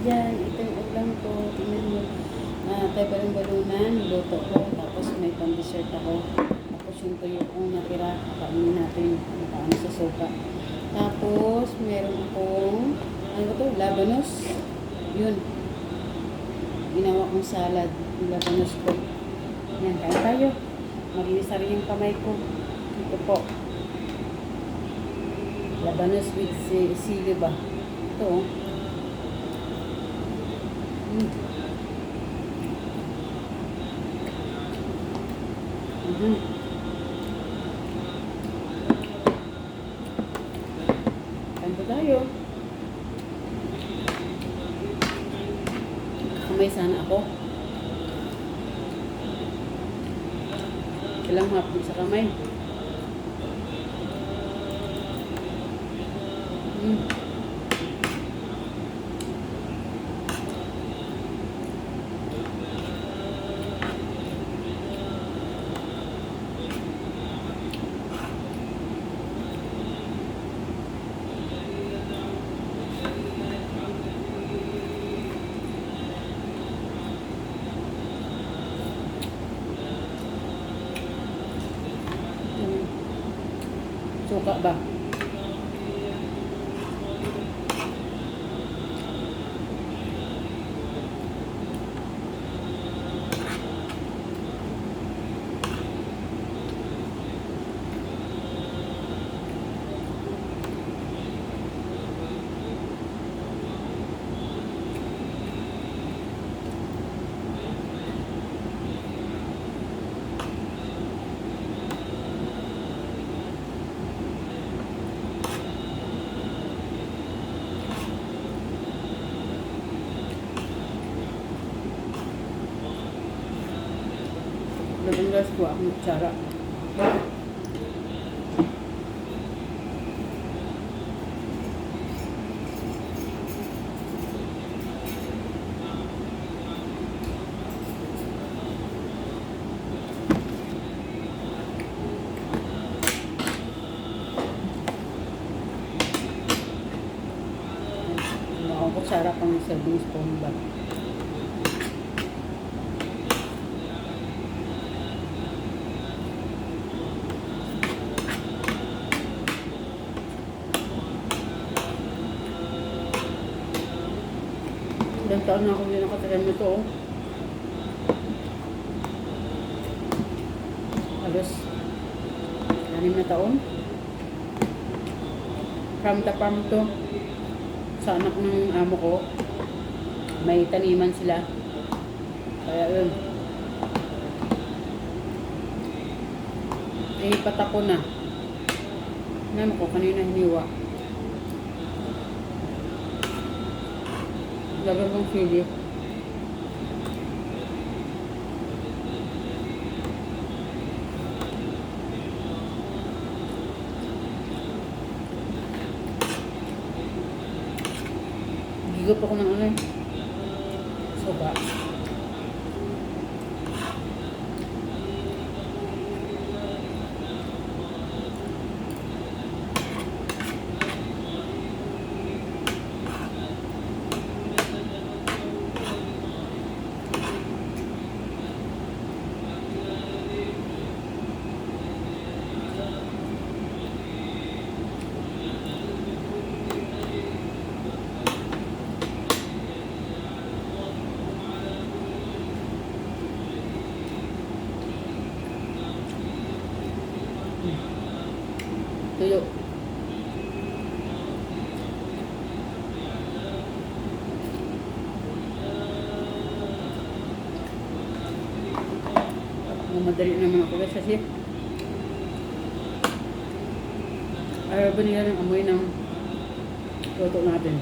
dyan. Ito yung ulam ko. Tingnan mo. Tayo balong-balunan. Luto ko. Tapos may pang-dessert ako. Tapos yung tuyo kong natira. Kainin natin. Nakaano sa sopa. Tapos meron akong ano ba ito? Labanos. Yun. Ginawa kong salad. Yung labanos ko. Yan. Kain tayo. Malinis na rin yung kamay ko. Ito po. Labanos with sili ba? Ito oh. Kanto tayo. Kamay sana ako. Kailang hapon sa kamay. Suka ba? Naganggas ko akong kutsara. Akong kutsara pang serving spoon ba? Ilang taon na ako hindi nakatagal nito oh. Halos 6 na taon. From the farm to sa anak ng amo ko. May taniman sila. Kaya yun. Ipat ako na. Ano ko kanina hiniwa. Lagyan kong sili. Gigop ako ng ano eh. Soba. Tuyo. Madali naman ako kasi ayaw ba nila ng amoy ng luto natin.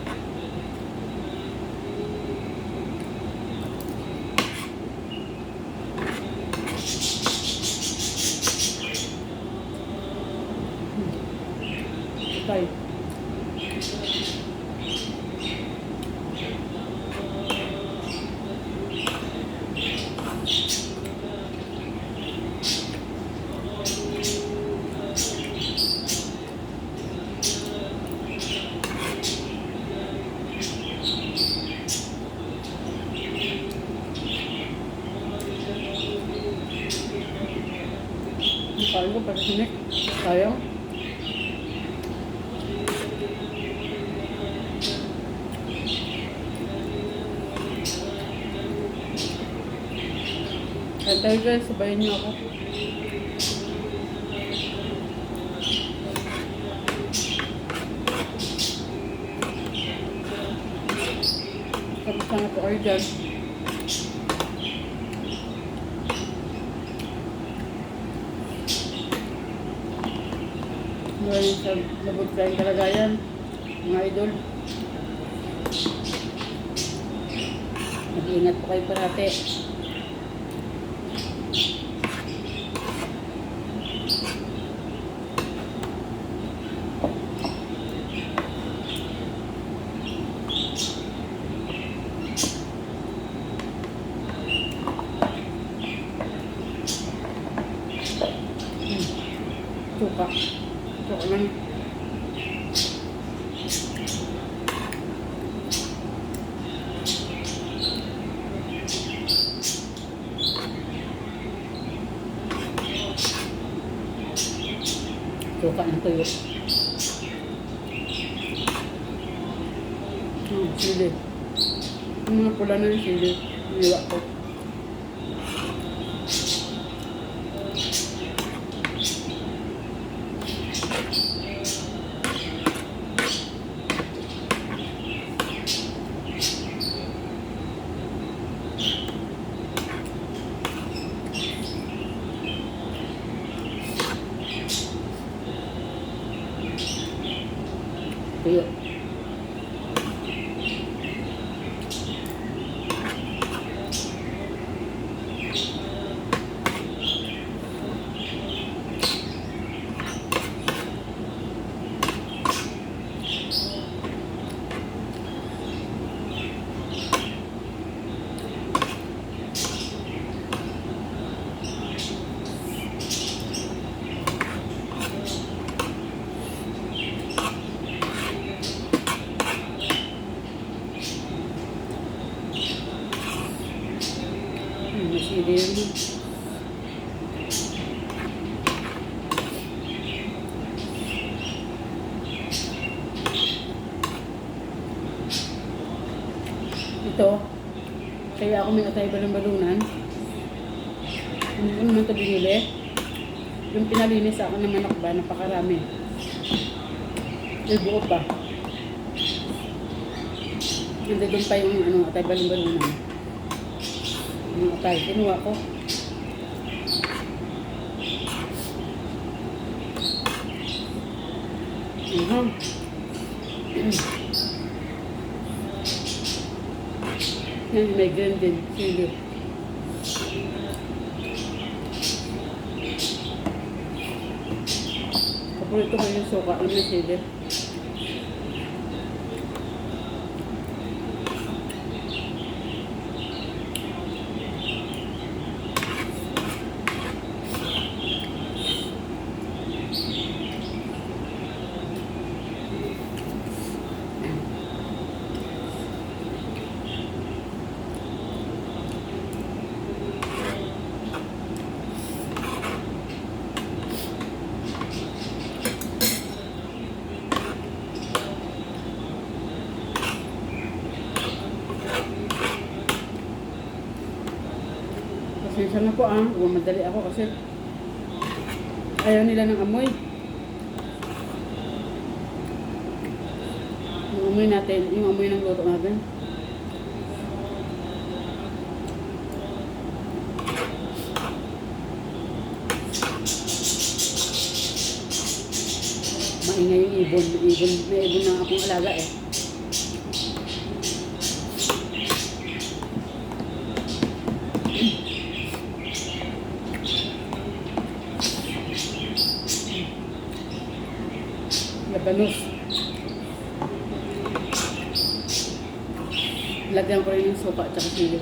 Okay. pagkasinik. Sayang. At tayo guys, sabayin niyo ako. Kamusta na po kayo dyan? Maraming sa labot kayong kalagayan, mga idol. Mag-iingat po kayo parate. Suka. Suka lang. Suka ng tuyo. Sili. Yung mga pula na yung sili. Niwa ko. Tuyo. Masili yun. Ito, kaya ako may atay balon-balunan. Hindi ko naman ito binili. Yung pinalinis ako ng manok ba, napakarami. May buo pa. Hindi doon pa yung atay balon-balunan. Yung atay, kinuha ko. Yan, may green din, sili. Paborito ko yung suka, yung may sili. Pasensya na po madali ako kasi ayaw nila ng amoy. Yung amoy natin, yung amoy ng luto natin. Maingay yung ibon. May ibon na akong alaga eh. Labanos. Lagyan ko rin yung suka at saka sili.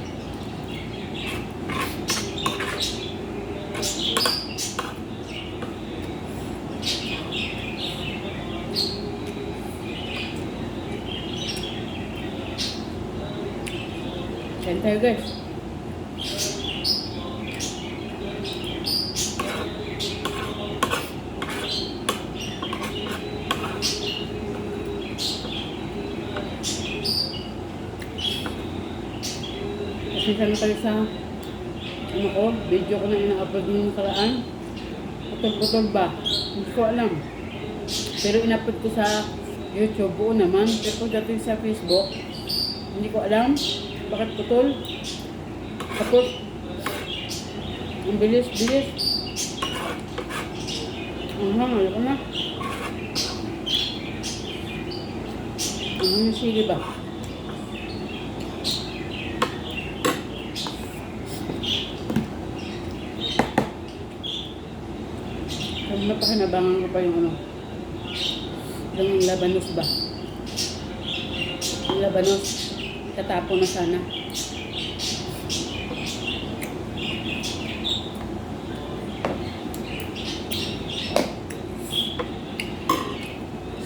Kain tayo guys. Pasensya na kayo sa ano ko, video ko na ina-upload nung nakaraan. Putol-putol ba? Hindi ko alam. Pero in-upload ko sa YouTube, buo naman. Pero pagdating sa Facebook, hindi ko alam bakit putol. Tapos, ang bilis-bilis. Ayoko na. Sige ba? Kung napakinabangan ko pa yung ano, yung labanos ba? Yung labanos, tatapon na sana.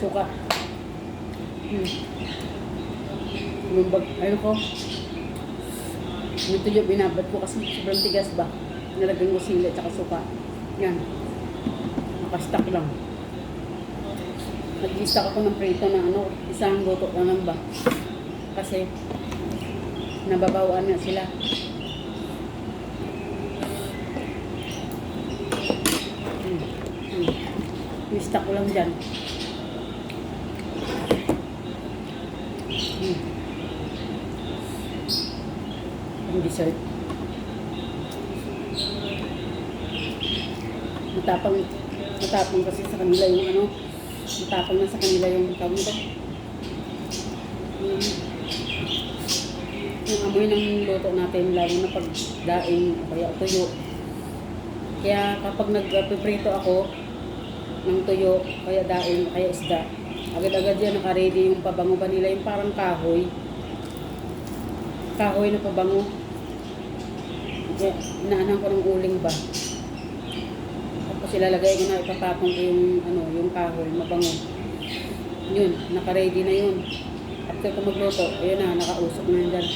Suka. Lumbag, ayun ko. Ito yung binabad ko kasi sobrang tigas ba? Nalagyan ko sili at saka suka. Yan. Nakastock lang. Nag-i-stock ako ng prito na ano, isang luto lang ba? Kasi nababawaan na sila. I-stock ko lang dyan. Ang dessert. Matapang kasi sa kanila yung ano, matapang na sa kanila yung tawag nito. Yung amoy ng luto natin, lalo na pag daing o kaya tuyo. Kaya kapag nagpiprito ako ng tuyo, kaya daing, kaya isda, agad-agad yan naka-ready yung pabango ba nila, yung parang kahoy. Kahoy na pabango. Kaya inaanan ko ng uling ba. Tapos ilalagay ko na, ipapapong ko yung, ano, yung kahoy, mabango. Yun, naka-ready na yun. After ko magluto, ayun na, nakausok na yun dyan.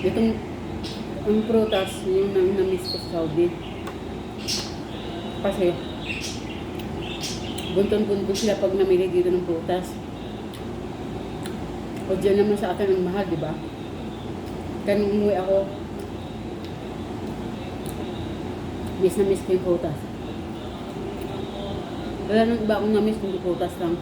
Itong ang prutas, yung na-miss ko sa Saudi. Kasi bunton-bunton sila pag namili dito ng prutas. O dyan naman sa akin ang mahal, di ba? Kaya nung umuwi ako, miss na miss ko yung prutas. Wala nang iba akong na-miss kung prutas lang.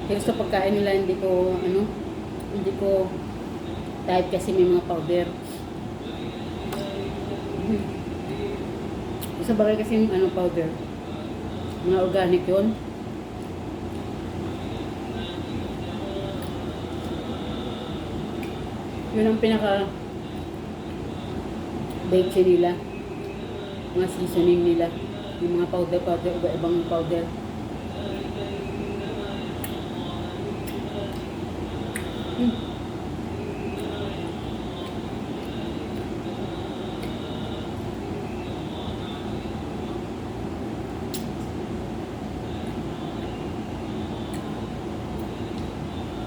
Pero sa pagkain nila hindi ko type kasi may mga powder. Sa bagay kasi yung ano powder, mga organic yun. Yun ang pinaka bake nila, mga seasoning nila, yung mga powder, iba-ibang powder.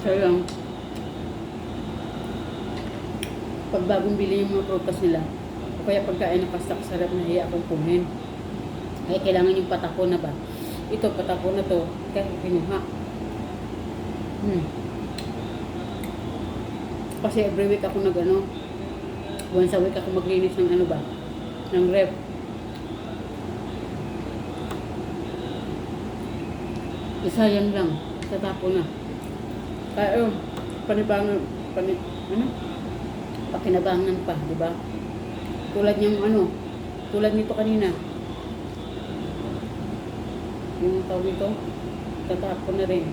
Kaya lang, pag bagong bili yung mga prutas nila, o kaya pagkain ng pastak, sarap na hiya akong kunin. Ay, kailangan yung patako na ba? Ito, patako na to, kaya kinuha. Kasi every week ako once a week ako maglinis ng ano ba? Ng ref. Isayang lang, sa tapo na. Kaya pakinabangan pa, di ba? Tulad nito kanina. Yung tawag nito, tatapon na rin.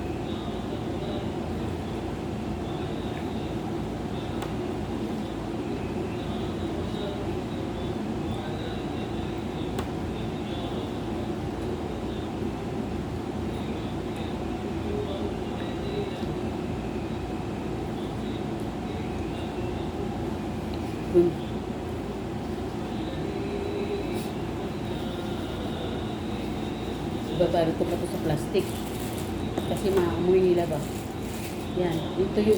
Ibabalot ko pa to sa plastic. Kasi maamoy nila ba. Yan. Yung tuyo